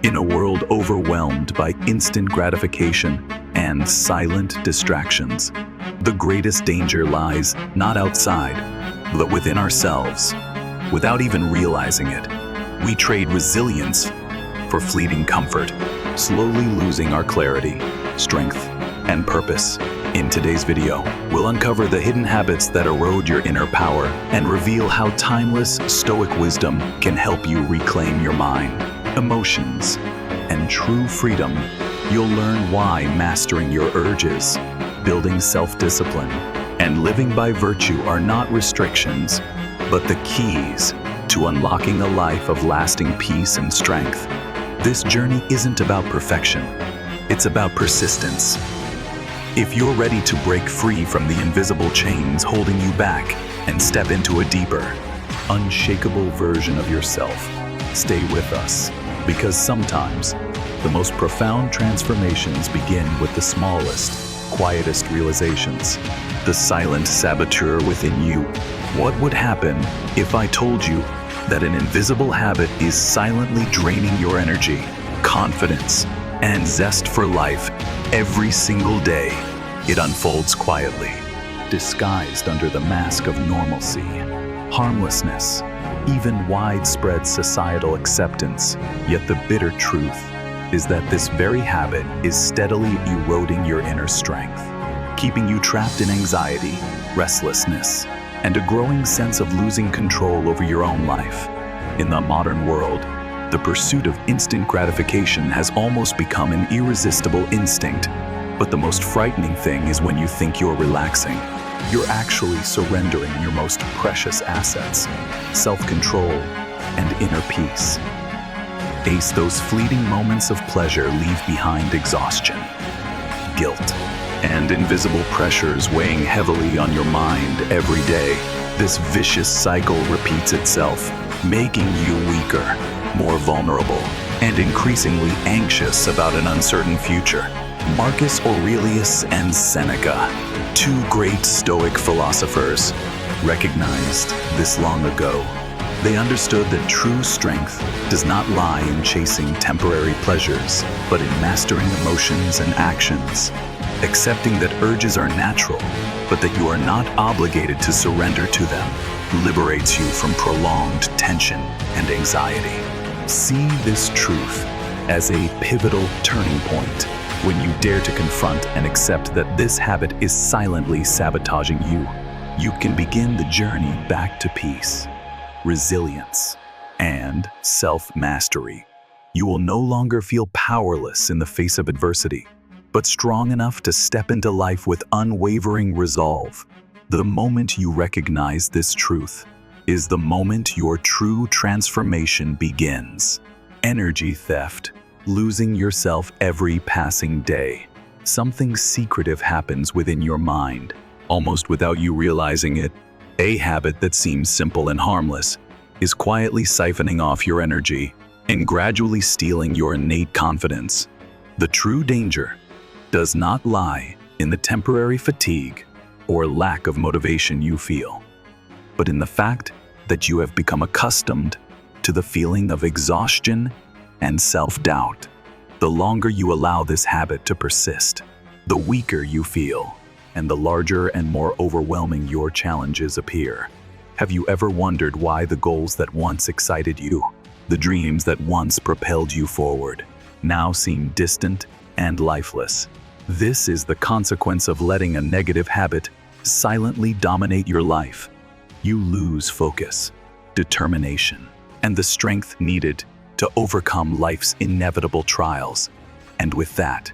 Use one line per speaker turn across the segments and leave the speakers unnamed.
In a world overwhelmed by instant gratification and silent distractions, the greatest danger lies not outside, but within ourselves. Without even realizing it, we trade resilience for fleeting comfort, slowly losing our clarity, strength, and purpose. In today's video, we'll uncover the hidden habits that erode your inner power and reveal how timeless Stoic wisdom can help you reclaim your mind, emotions, and true freedom. You'll learn why mastering your urges, building self-discipline, and living by virtue are not restrictions, but the keys to unlocking a life of lasting peace and strength. This journey isn't about perfection, it's about persistence. If you're ready to break free from the invisible chains holding you back and step into a deeper, unshakable version of yourself, stay with us, because sometimes the most profound transformations begin with the smallest, quietest realizations. The silent saboteur within you. What would happen if I told you that an invisible habit is silently draining your energy, confidence, and zest for life every single day? It unfolds quietly, disguised under the mask of normalcy, harmlessness, even widespread societal acceptance. Yet the bitter truth is that this very habit is steadily eroding your inner strength, keeping you trapped in anxiety, restlessness, and a growing sense of losing control over your own life. In the modern world, the pursuit of instant gratification has almost become an irresistible instinct. But the most frightening thing is when you think you're relaxing, you're actually surrendering your most precious assets, self-control, and inner peace. Ace, those fleeting moments of pleasure leave behind exhaustion, guilt, and invisible pressures weighing heavily on your mind every day. This vicious cycle repeats itself, making you weaker, more vulnerable, and increasingly anxious about an uncertain future. Marcus Aurelius and Seneca, two great Stoic philosophers, recognized this long ago. They understood that true strength does not lie in chasing temporary pleasures, but in mastering emotions and actions, accepting that urges are natural, but that you are not obligated to surrender to them, liberates you from prolonged tension and anxiety. See this truth as a pivotal turning point. When you dare to confront and accept that this habit is silently sabotaging you, you can begin the journey back to peace, resilience, and self-mastery. You will no longer feel powerless in the face of adversity, but strong enough to step into life with unwavering resolve. The moment you recognize this truth is the moment your true transformation begins. Energy theft. Losing yourself every passing day. Something secretive happens within your mind, almost without you realizing it. A habit that seems simple and harmless is quietly siphoning off your energy and gradually stealing your innate confidence. The true danger does not lie in the temporary fatigue or lack of motivation you feel, but in the fact that you have become accustomed to the feeling of exhaustion and self-doubt. The longer you allow this habit to persist, the weaker you feel, and the larger and more overwhelming your challenges appear. Have you ever wondered why the goals that once excited you, the dreams that once propelled you forward, now seem distant and lifeless? This is the consequence of letting a negative habit silently dominate your life. You lose focus, determination, and the strength needed to overcome life's inevitable trials. And with that,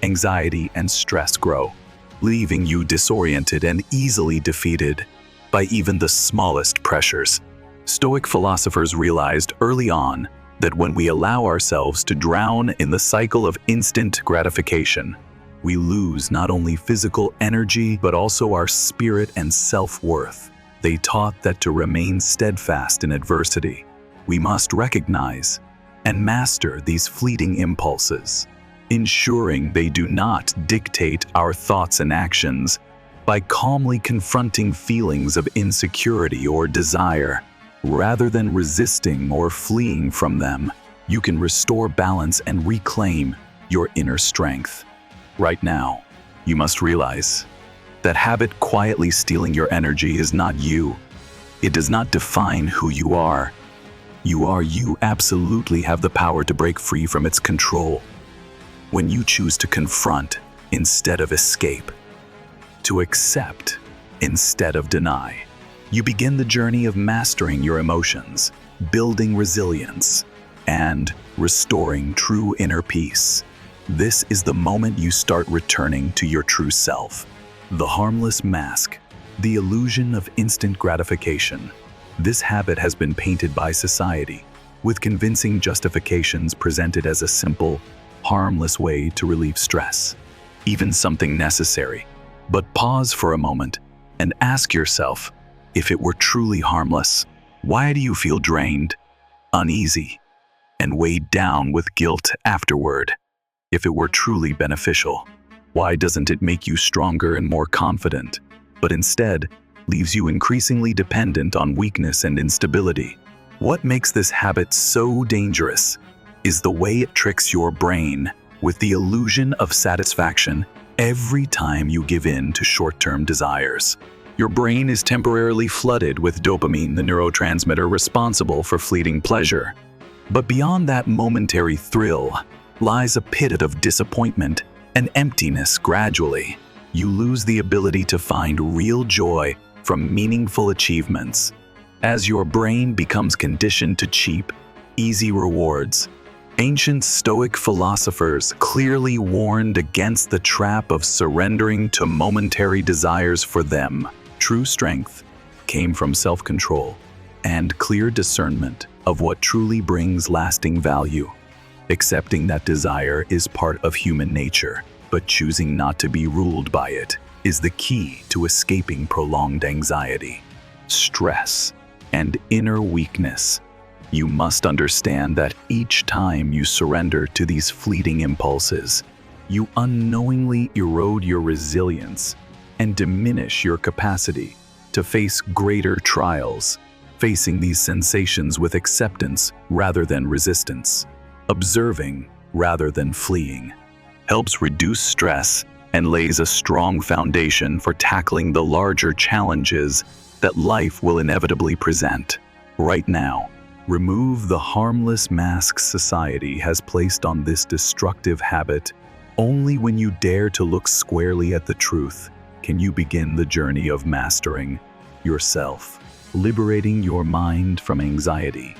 anxiety and stress grow, leaving you disoriented and easily defeated by even the smallest pressures. Stoic philosophers realized early on that when we allow ourselves to drown in the cycle of instant gratification, we lose not only physical energy, but also our spirit and self-worth. They taught that to remain steadfast in adversity, we must recognize and master these fleeting impulses, ensuring they do not dictate our thoughts and actions. By calmly confronting feelings of insecurity or desire, rather than resisting or fleeing from them, you can restore balance and reclaim your inner strength. Right now, you must realize that habit quietly stealing your energy is not you. It does not define who you are. You absolutely have the power to break free from its control. When you choose to confront instead of escape, to accept instead of deny, you begin the journey of mastering your emotions, building resilience, and restoring true inner peace. This is the moment you start returning to your true self. The harmless mask, the illusion of instant gratification. This habit has been painted by society, with convincing justifications presented as a simple, harmless way to relieve stress, even something necessary. But pause for a moment and ask yourself, if it were truly harmless, why do you feel drained, uneasy, and weighed down with guilt afterward? If it were truly beneficial, why doesn't it make you stronger and more confident, but instead leaves you increasingly dependent on weakness and instability? What makes this habit so dangerous is the way it tricks your brain with the illusion of satisfaction every time you give in to short-term desires. Your brain is temporarily flooded with dopamine, the neurotransmitter responsible for fleeting pleasure. But beyond that momentary thrill lies a pit of disappointment and emptiness. Gradually, you lose the ability to find real joy from meaningful achievements. As your brain becomes conditioned to cheap, easy rewards, ancient Stoic philosophers clearly warned against the trap of surrendering to momentary desires. For them, true strength came from self-control and clear discernment of what truly brings lasting value. Accepting that desire is part of human nature, but choosing not to be ruled by it is the key to escaping prolonged anxiety, stress, and inner weakness. You must understand that each time you surrender to these fleeting impulses, you unknowingly erode your resilience and diminish your capacity to face greater trials. Facing these sensations with acceptance rather than resistance, observing rather than fleeing, helps reduce stress and lays a strong foundation for tackling the larger challenges that life will inevitably present. Right now, remove the harmless mask society has placed on this destructive habit. Only when you dare to look squarely at the truth can you begin the journey of mastering yourself, liberating your mind from anxiety,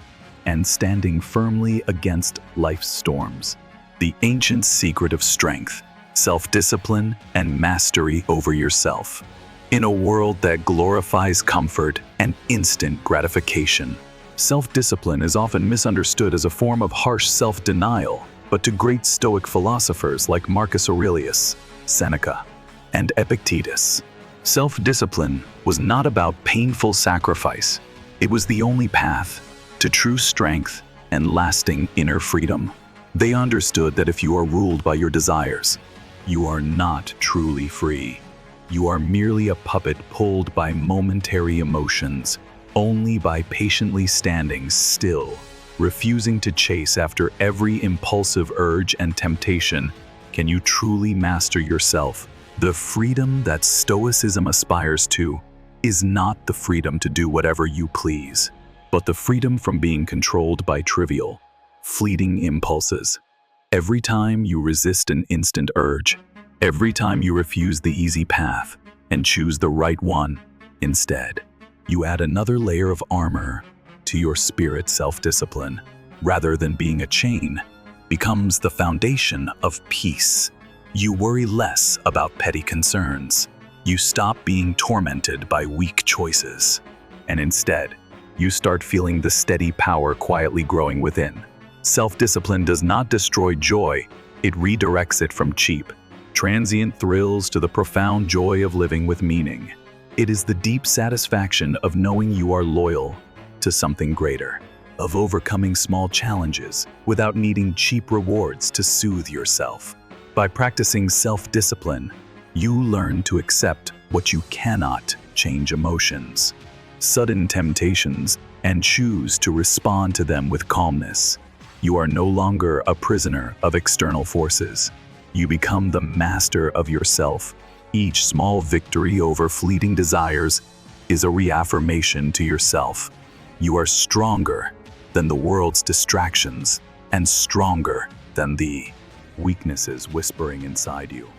and standing firmly against life's storms. The ancient secret of strength, self-discipline, and mastery over yourself. In a world that glorifies comfort and instant gratification, self-discipline is often misunderstood as a form of harsh self-denial, but to great Stoic philosophers like Marcus Aurelius, Seneca, and Epictetus, self-discipline was not about painful sacrifice. It was the only path to true strength and lasting inner freedom. They understood that if you are ruled by your desires, you are not truly free. You are merely a puppet pulled by momentary emotions. Only by patiently standing still, refusing to chase after every impulsive urge and temptation, can you truly master yourself. The freedom that Stoicism aspires to is not the freedom to do whatever you please, but the freedom from being controlled by trivial, fleeting impulses. Every time you resist an instant urge, every time you refuse the easy path and choose the right one instead, you add another layer of armor to your spirit. Self-discipline, rather than being a chain, becomes the foundation of peace. You worry less about petty concerns. You stop being tormented by weak choices, and instead, you start feeling the steady power quietly growing within. Self-discipline does not destroy joy, it redirects it from cheap, transient thrills to the profound joy of living with meaning. It is the deep satisfaction of knowing you are loyal to something greater, of overcoming small challenges without needing cheap rewards to soothe yourself. By practicing self-discipline, you learn to accept what you cannot change: emotions, sudden temptations, and choose to respond to them with calmness. You are no longer a prisoner of external forces. You become the master of yourself. Each small victory over fleeting desires is a reaffirmation to yourself. You are stronger than the world's distractions and stronger than the weaknesses whispering inside you.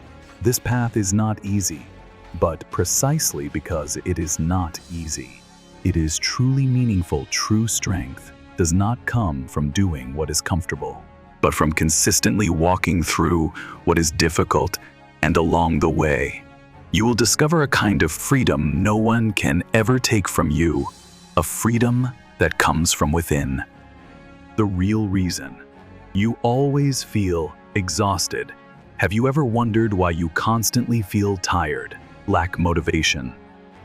This path is not easy, but precisely because it is not easy, it is truly meaningful. True strength does not come from doing what is comfortable, but from consistently walking through what is difficult, and along the way, you will discover a kind of freedom no one can ever take from you, a freedom that comes from within. The real reason you always feel exhausted. Have you ever wondered why you constantly feel tired, lack motivation,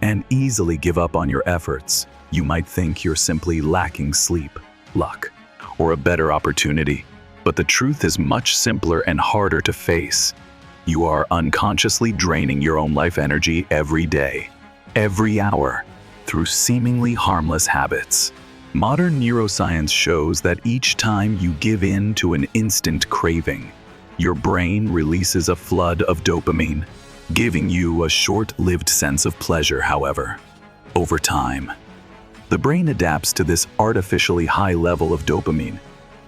and easily give up on your efforts? You might think you're simply lacking sleep, luck, or a better opportunity. But the truth is much simpler and harder to face. You are unconsciously draining your own life energy every day, every hour, through seemingly harmless habits. Modern neuroscience shows that each time you give in to an instant craving, your brain releases a flood of dopamine, giving you a short-lived sense of pleasure. However, over time, the brain adapts to this artificially high level of dopamine.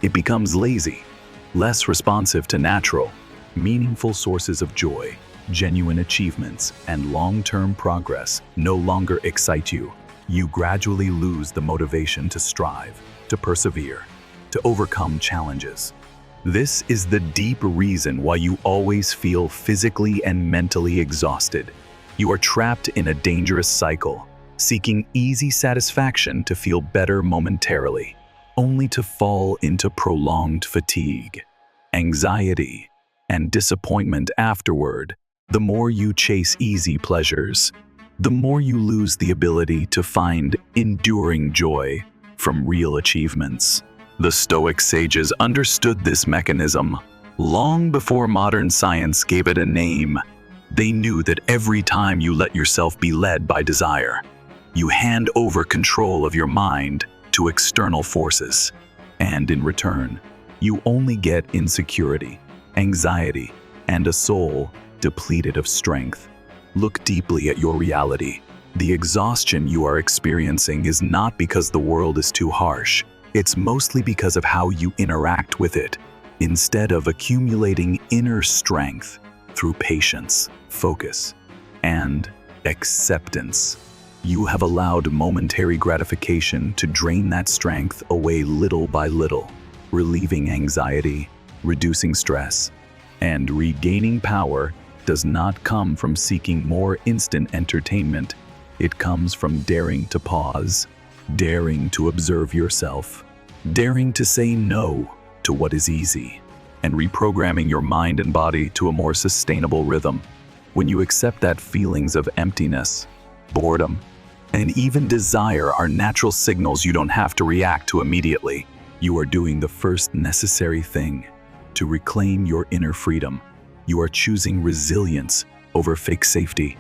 It becomes lazy, less responsive to natural, meaningful sources of joy. Genuine achievements and long-term progress no longer excite you. You gradually lose the motivation to strive, to persevere, to overcome challenges. This is the deep reason why you always feel physically and mentally exhausted. You are trapped in a dangerous cycle, seeking easy satisfaction to feel better momentarily, only to fall into prolonged fatigue, anxiety, and disappointment afterward. The more you chase easy pleasures, the more you lose the ability to find enduring joy from real achievements. The Stoic sages understood this mechanism long before modern science gave it a name. They knew that every time you let yourself be led by desire, you hand over control of your mind to external forces, and in return, you only get insecurity, anxiety, and a soul depleted of strength. Look deeply at your reality. The exhaustion you are experiencing is not because the world is too harsh. It's mostly because of how you interact with it. Instead of accumulating inner strength through patience, focus, and acceptance, you have allowed momentary gratification to drain that strength away little by little, relieving anxiety, reducing stress, and regaining power does not come from seeking more instant entertainment. It comes from daring to pause, daring to observe yourself, daring to say no to what is easy, and reprogramming your mind and body to a more sustainable rhythm. When you accept that feelings of emptiness, boredom, and even desire are natural signals you don't have to react to immediately, you are doing the first necessary thing to reclaim your inner freedom. You are choosing resilience over fake safety,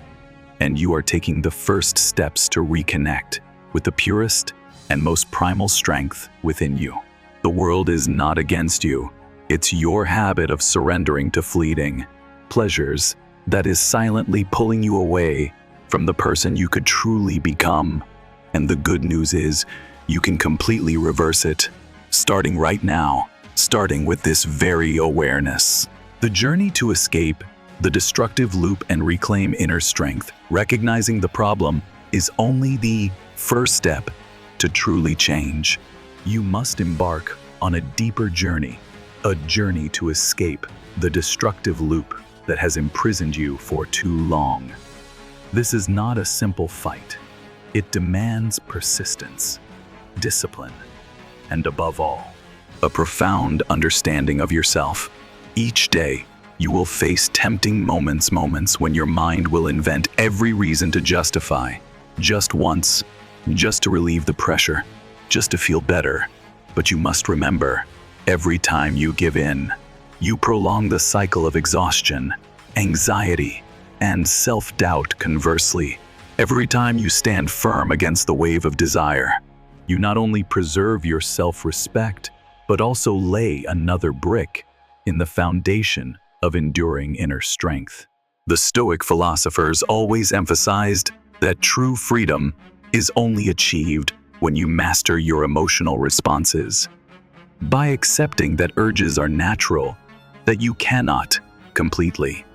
and you are taking the first steps to reconnect with the purest and most primal strength within you. The world is not against you. It's your habit of surrendering to fleeting pleasures that is silently pulling you away from the person you could truly become. And the good news is, you can completely reverse it, starting right now, starting with this very awareness. The journey to escape the destructive loop and reclaim inner strength, recognizing the problem, is only the first step to truly change. You must embark on a deeper journey, a journey to escape the destructive loop that has imprisoned you for too long. This is not a simple fight. It demands persistence, discipline, and above all, a profound understanding of yourself. Each day, you will face tempting moments when your mind will invent every reason to justify, just once, just to relieve the pressure, just to feel better. But you must remember, every time you give in, you prolong the cycle of exhaustion, anxiety, and self-doubt. Conversely, every time you stand firm against the wave of desire, you not only preserve your self-respect, but also lay another brick in the foundation of enduring inner strength. The Stoic philosophers always emphasized that true freedom is only achieved when you master your emotional responses. By accepting that urges are natural, that you cannot completely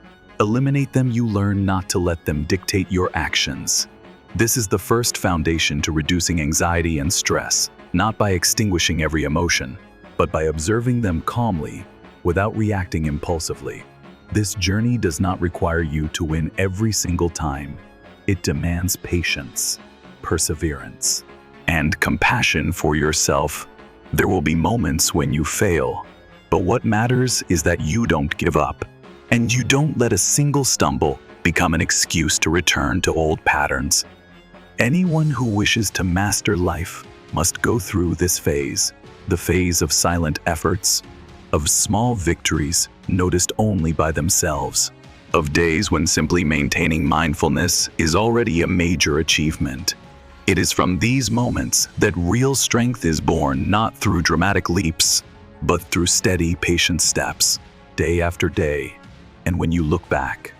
eliminate them, you learn not to let them dictate your actions. This is the first foundation to reducing anxiety and stress, not by extinguishing every emotion, but by observing them calmly without reacting impulsively. This journey does not require you to win every single time. It demands patience, perseverance, and compassion for yourself. There will be moments when you fail, but what matters is that you don't give up, and you don't let a single stumble become an excuse to return to old patterns. Anyone who wishes to master life must go through this phase, the phase of silent efforts, of small victories noticed only by themselves, of days when simply maintaining mindfulness is already a major achievement. It is from these moments that real strength is born, not through dramatic leaps, but through steady, patient steps, day after day. And when you look back,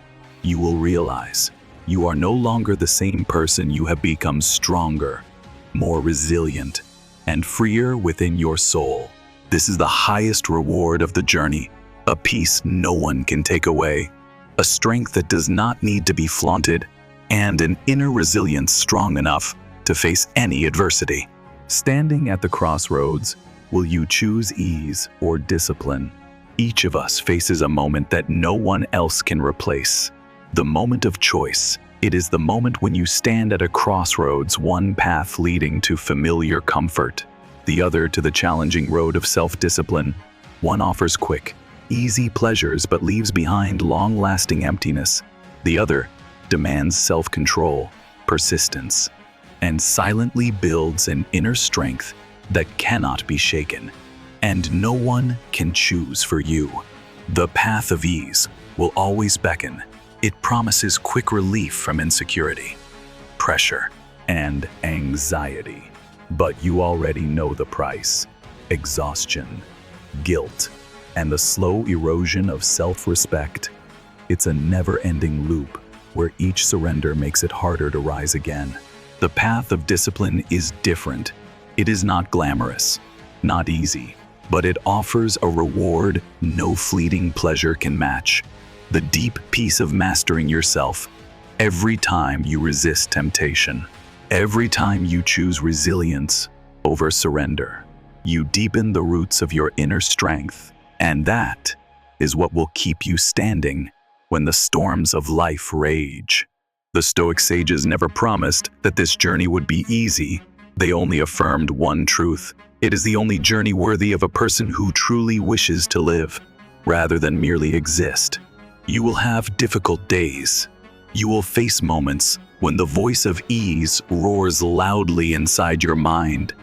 you will realize you are no longer the same person. You have become stronger, more resilient, and freer within your soul. This is the highest reward of the journey, a peace no one can take away, a strength that does not need to be flaunted, and an inner resilience strong enough to face any adversity. Standing at the crossroads, will you choose ease or discipline? Each of us faces a moment that no one else can replace. The moment of choice. It is the moment when you stand at a crossroads, one path leading to familiar comfort, the other to the challenging road of self-discipline. One offers quick, easy pleasures but leaves behind long-lasting emptiness. The other demands self-control, persistence, and silently builds an inner strength that cannot be shaken. And no one can choose for you. The path of ease will always beckon. It promises quick relief from insecurity, pressure, and anxiety. But you already know the price: exhaustion, guilt, and the slow erosion of self-respect. It's a never-ending loop where each surrender makes it harder to rise again. The path of discipline is different. It is not glamorous, not easy, but it offers a reward no fleeting pleasure can match. The deep peace of mastering yourself. Every time you resist temptation, every time you choose resilience over surrender, you deepen the roots of your inner strength. And that is what will keep you standing when the storms of life rage. The Stoic sages never promised that this journey would be easy. They only affirmed one truth: it is the only journey worthy of a person who truly wishes to live, rather than merely exist. You will have difficult days. You will face moments when the voice of ease roars loudly inside your mind.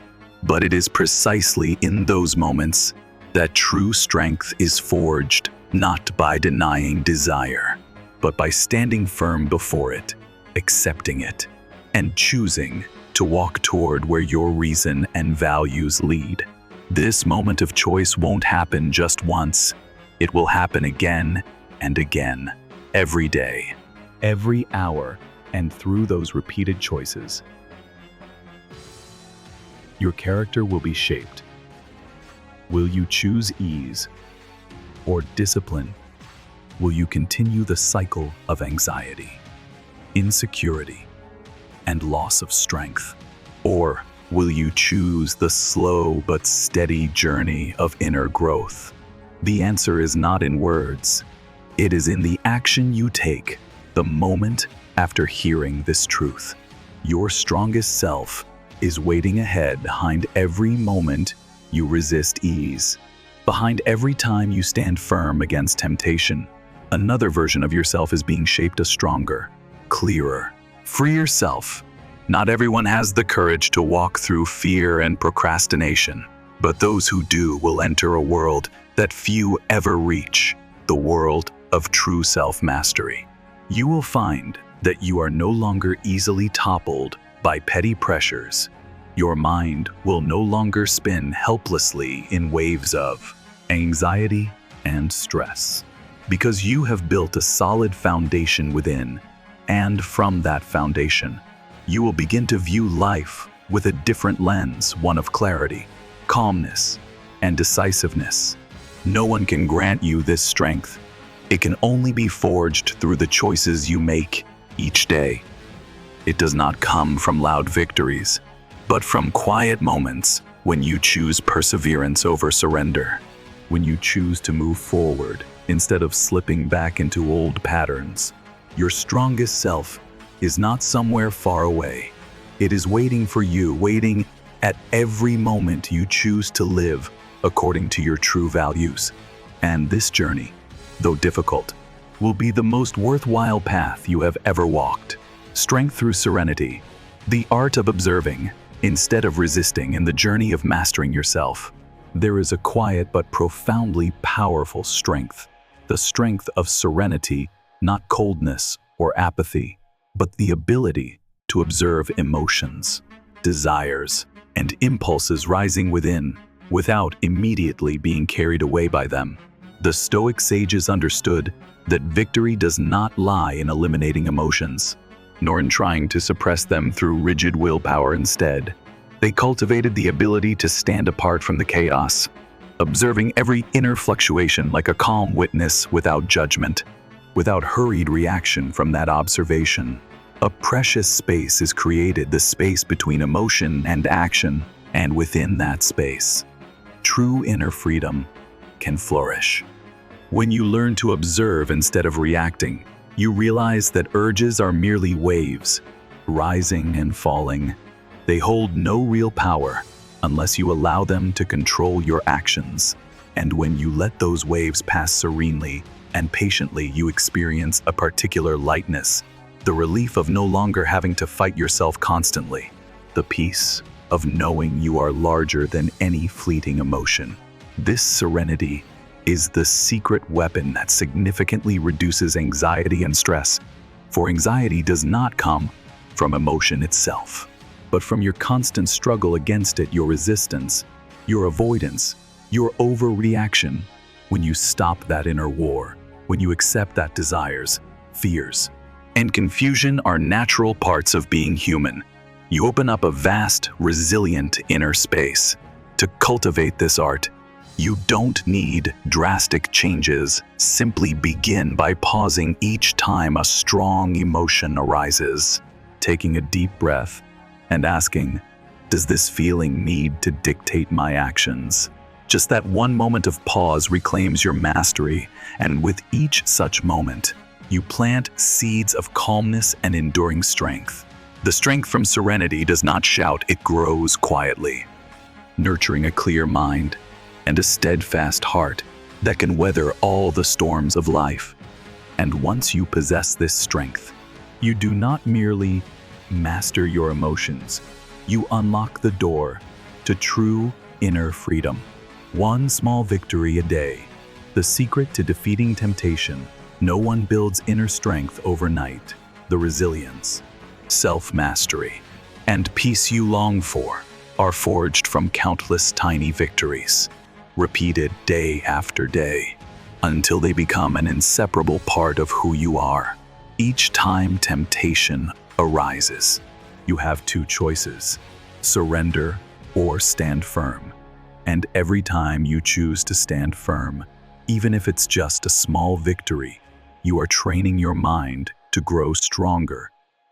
But it is precisely in those moments that true strength is forged, not by denying desire, but by standing firm before it, accepting it, and choosing to walk toward where your reason and values lead. This moment of choice won't happen just once. It will happen again and again, every day, every hour, and through those repeated choices, your character will be shaped. Will you choose ease or discipline? Will you continue the cycle of anxiety, insecurity, and loss of strength? Or will you choose the slow but steady journey of inner growth? The answer is not in words. It is in the action you take, the moment after hearing this truth. Your strongest self is waiting ahead behind every moment you resist ease, behind every time you stand firm against temptation. Another version of yourself is being shaped, a stronger, clearer, freer self. Not everyone has the courage to walk through fear and procrastination, but those who do will enter a world that few ever reach, the world of true self-mastery. You will find that you are no longer easily toppled by petty pressures. Your mind will no longer spin helplessly in waves of anxiety and stress, because you have built a solid foundation within, and from that foundation, you will begin to view life with a different lens, one of clarity, calmness, and decisiveness. No one can grant you this strength. It can only be forged through the choices you make each day. It does not come from loud victories, but from quiet moments when you choose perseverance over surrender, when you choose to move forward instead of slipping back into old patterns. Your strongest self is not somewhere far away. It is waiting for you, waiting at every moment you choose to live according to your true values. And this journey, though difficult, will be the most worthwhile path you have ever walked. Strength through serenity, the art of observing instead of resisting in the journey of mastering yourself. There is a quiet but profoundly powerful strength, the strength of serenity, not coldness or apathy, but the ability to observe emotions, desires, and impulses rising within without immediately being carried away by them. The Stoic sages understood that victory does not lie in eliminating emotions, nor in trying to suppress them through rigid willpower. Instead, they cultivated the ability to stand apart from the chaos, observing every inner fluctuation like a calm witness without judgment, without hurried reaction from that observation. A precious space is created, the space between emotion and action, and within that space, true inner freedom can flourish. When you learn to observe instead of reacting, you realize that urges are merely waves, rising and falling. They hold no real power unless you allow them to control your actions. And when you let those waves pass serenely and patiently, you experience a particular lightness, the relief of no longer having to fight yourself constantly, the peace of knowing you are larger than any fleeting emotion. This serenity is the secret weapon that significantly reduces anxiety and stress, for anxiety does not come from emotion itself, but from your constant struggle against it, your resistance, your avoidance, your overreaction. When you stop that inner war, when you accept that desires, fears, and confusion are natural parts of being human, you open up a vast, resilient inner space. To cultivate this art, you don't need drastic changes. Simply begin by pausing each time a strong emotion arises, taking a deep breath, and asking, does this feeling need to dictate my actions? Just that one moment of pause reclaims your mastery, and with each such moment, you plant seeds of calmness and enduring strength. The strength from serenity does not shout, it grows quietly, nurturing a clear mind and a steadfast heart that can weather all the storms of life. And once you possess this strength, you do not merely master your emotions, you unlock the door to true inner freedom. One small victory a day, the secret to defeating temptation. No one builds inner strength overnight. The resilience, self-mastery, and peace you long for are forged from countless tiny victories, repeated day after day, until they become an inseparable part of who you are. Each time temptation arises, you have two choices: surrender or stand firm. And every time you choose to stand firm, even if it's just a small victory, you are training your mind to grow stronger.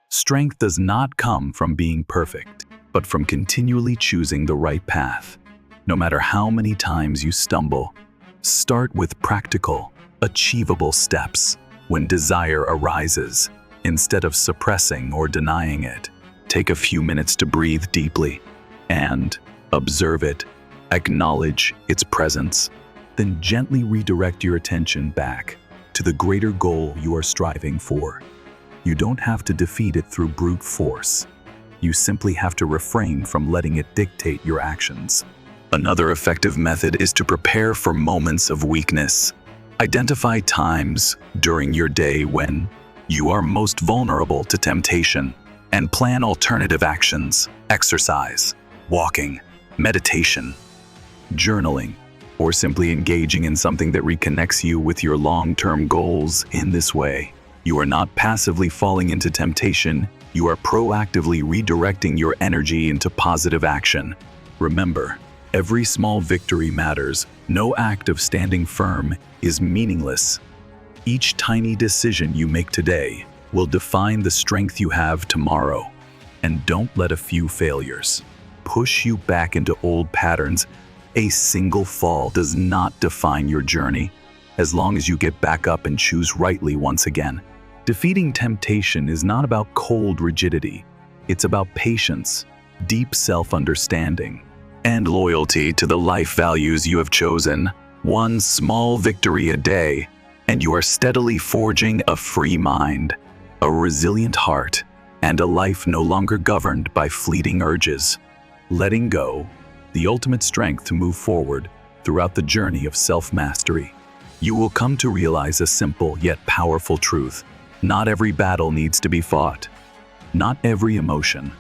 Strength does not come from being perfect, but from continually choosing the right path. No matter how many times you stumble, start with practical, achievable steps. When desire arises, instead of suppressing or denying it, take a few minutes to breathe deeply and observe it. Acknowledge its presence, then gently redirect your attention back to the greater goal you are striving for. You don't have to defeat it through brute force. You simply have to refrain from letting it dictate your actions. Another effective method is to prepare for moments of weakness. Identify times during your day when you are most vulnerable to temptation and plan alternative actions. Exercise, walking, meditation, journaling, or simply engaging in something that reconnects you with your long-term goals. In this way, you are not passively falling into temptation, you are proactively redirecting your energy into positive action. Remember, every small victory matters. No act of standing firm is meaningless. Each tiny decision you make today will define the strength you have tomorrow. And don't let a few failures push you back into old patterns. A single fall does not define your journey, as long as you get back up and choose rightly once again. Defeating temptation is not about cold rigidity. It's about patience, deep self-understanding, and loyalty to the life values you have chosen. One small victory a day, and you are steadily forging a free mind, a resilient heart, and a life no longer governed by fleeting urges. Letting go, the ultimate strength to move forward throughout the journey of self-mastery. You will come to realize a simple yet powerful truth. Not every battle needs to be fought. Not every emotion,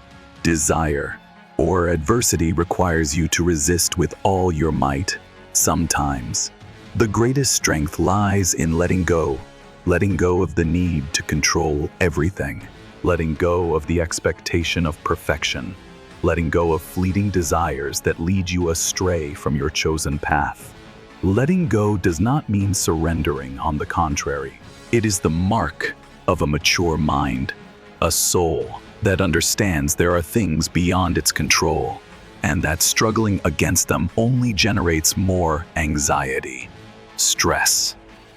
desire, or adversity requires you to resist with all your might. Sometimes, the greatest strength lies in letting go of the need to control everything, letting go of the expectation of perfection, letting go of fleeting desires that lead you astray from your chosen path. Letting go does not mean surrendering. On the contrary, it is the mark of a mature mind, a soul that understands there are things beyond its control, and that struggling against them only generates more anxiety, stress,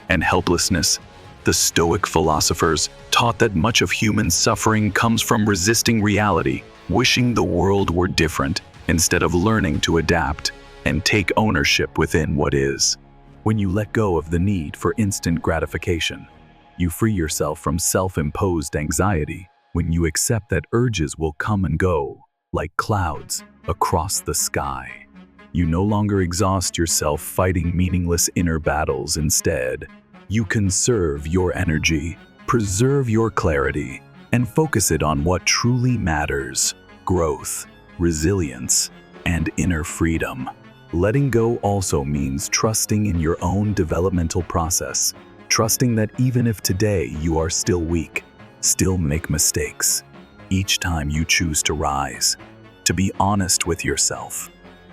and helplessness. The Stoic philosophers taught that much of human suffering comes from resisting reality, wishing the world were different, instead of learning to adapt and take ownership within what is. When you let go of the need for instant gratification, you free yourself from self-imposed anxiety. When you accept that urges will come and go, like clouds across the sky, you no longer exhaust yourself fighting meaningless inner battles. Instead, you conserve your energy, preserve your clarity, and focus it on what truly matters: growth, resilience, and inner freedom. Letting go also means trusting in your own developmental process, trusting that even if today you are still weak, still make mistakes, each time you choose to rise, to be honest with yourself,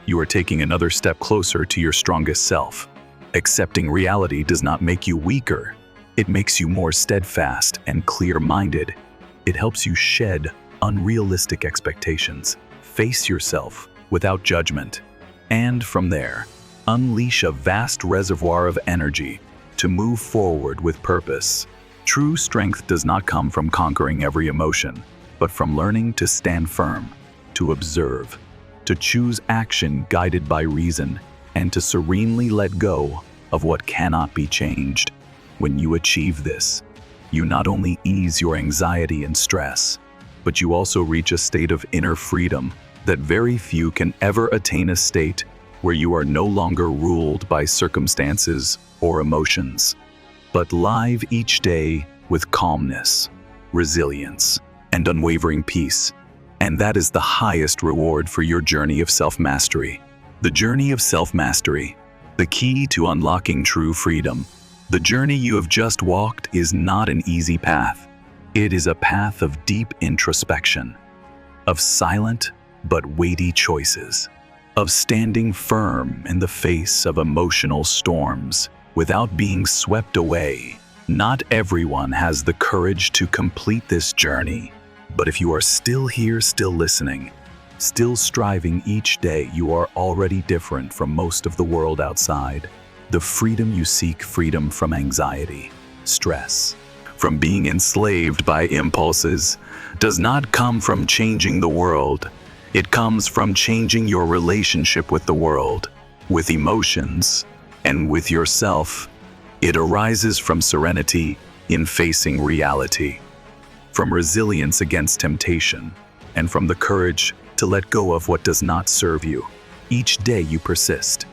you are taking another step closer to your strongest self. Accepting reality does not make you weaker. It makes you more steadfast and clear-minded. It helps you shed unrealistic expectations, face yourself without judgment, and from there, unleash a vast reservoir of energy to move forward with purpose. True strength does not come from conquering every emotion, but from learning to stand firm, to observe, to choose action guided by reason, and to serenely let go of what cannot be changed. When you achieve this, you not only ease your anxiety and stress, but you also reach a state of inner freedom that very few can ever attain, a state where you are no longer ruled by circumstances or emotions, but live each day with calmness, resilience, and unwavering peace. And that is the highest reward for your journey of self-mastery. The journey of self-mastery, the key to unlocking true freedom. The journey you have just walked is not an easy path. It is a path of deep introspection, of silent but weighty choices, of standing firm in the face of emotional storms without being swept away. Not everyone has the courage to complete this journey, but if you are still here, still listening, still striving each day, you are already different from most of the world outside. The freedom you seek, freedom from anxiety, stress, from being enslaved by impulses, does not come from changing the world. It comes from changing your relationship with the world, with emotions, and with yourself. It arises from serenity in facing reality, from resilience against temptation, and from the courage to let go of what does not serve you. Each day you persist,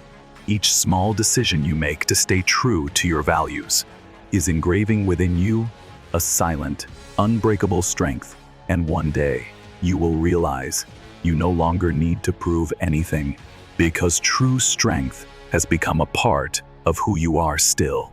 each small decision you make to stay true to your values, is engraving within you a silent, unbreakable strength, and one day you will realize You no longer need to prove anything, because true strength has become a part of who you are still.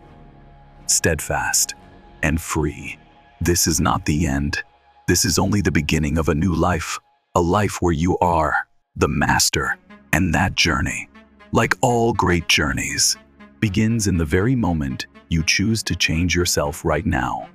Steadfast and free. This is not the end. This is only the beginning of a new life, a life where you are the master, and that journey, like all great journeys, begins in the very moment you choose to change yourself right now.